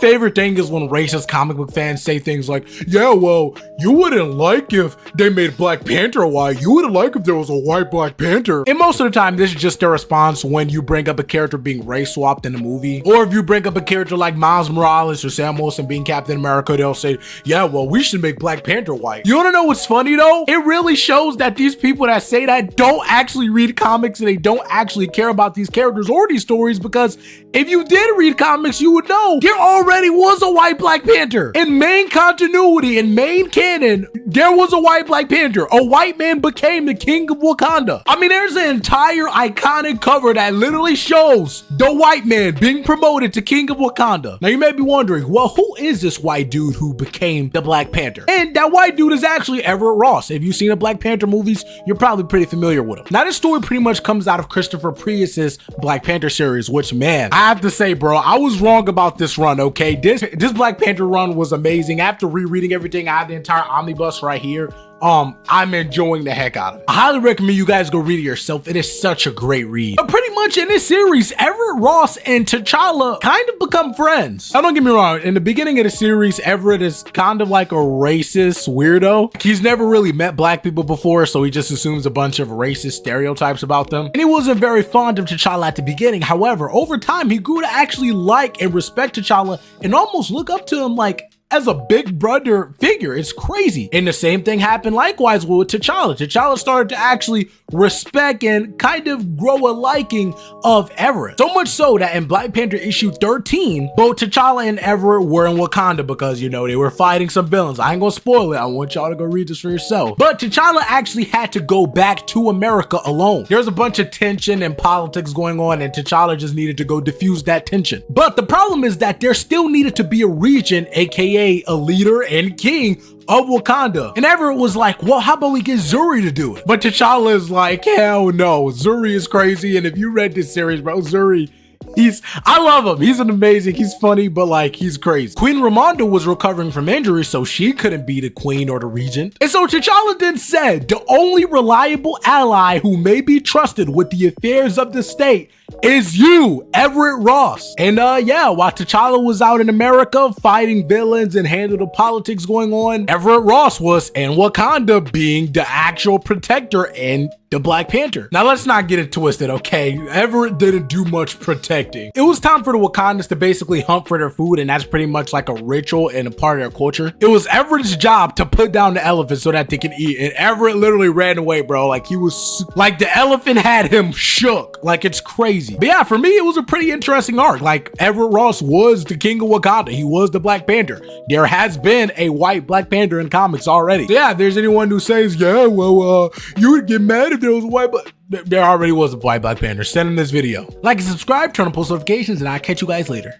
favorite thing is when racist comic book fans say things like, yeah, well, you wouldn't like if they made Black Panther white. You wouldn't like if there was a white Black Panther. And most of the time, this is just their response when you bring up a character being race swapped in a movie. Or if you bring up a character like Miles Morales or Sam Wilson being Captain America, they'll say, yeah, well, we should make Black Panther white. You wanna know what's funny though? It really shows that these people that say that don't actually read comics and they don't actually care about these characters or these stories, because if you did read comics, you would know there already was a white Black Panther. In main continuity, in main canon, there was a white Black Panther. A white man became the king of Wakanda. I mean, there's an entire iconic cover that literally shows the white man being promoted to king of Wakanda. Now you may be wondering, well, who is this white dude who became the Black Panther? And that white dude is actually Everett Ross. If you've seen the Black Panther movies, you're probably pretty familiar with him. Now this story pretty much comes out of Christopher Prius's Black Panther series, which, man, I have to say, bro, I was wrong about this run, okay? This Black Panther run was amazing. After rereading everything, I have the entire omnibus right here. I'm enjoying the heck out of it. I highly recommend you guys go read it yourself. It is such a great read. But pretty much in this series, Everett Ross and T'Challa kind of become friends. Now don't get me wrong, in the beginning of the series, Everett is kind of like a racist weirdo. He's never really met Black people before, so he just assumes a bunch of racist stereotypes about them. And he wasn't very fond of T'Challa at the beginning. However, over time, he grew to actually like and respect T'Challa and almost look up to him like as a big brother figure. It's crazy. And the same thing happened likewise with T'Challa. T'Challa started to actually respect and kind of grow a liking of Everett. So much so that in Black Panther issue 13, both T'Challa and Everett were in Wakanda because, you know, they were fighting some villains. I ain't gonna spoil it. I want y'all to go read this for yourself. But T'Challa actually had to go back to America alone. There's a bunch of tension and politics going on, and T'Challa just needed to go diffuse that tension. But the problem is that there still needed to be a region, aka a leader and king of Wakanda. And Everett was like, well, how about we get Zuri to do it? But T'Challa is like, hell no, Zuri is crazy. And if you read this series, bro, Zuri, I love him. He's he's funny, but like, he's crazy. Queen Ramonda was recovering from injury, so she couldn't be the queen or the regent. And so T'Challa then said, the only reliable ally who may be trusted with the affairs of the state is you, Everett Ross. And yeah, while T'Challa was out in America fighting villains and handling the politics going on, Everett Ross was in Wakanda being the actual protector and the Black Panther. Now let's not get it twisted, okay? Everett didn't do much protecting. It was time for the Wakandans to basically hunt for their food, and that's pretty much like a ritual and a part of their culture. It was Everett's job to put down the elephant so that they can eat, and Everett literally ran away, bro. Like, he was, like, the elephant had him shook. Like, it's crazy. But yeah, for me, it was a pretty interesting arc. Like, Everett Ross was the king of Wakanda. He was the Black Panther. There has been a white Black Panther in comics already. So yeah, if there's anyone who says, yeah, well, you would get mad if there was a white, but there already was a white Black Panther. Send him this video. Like and subscribe, turn on post notifications, and I'll catch you guys later.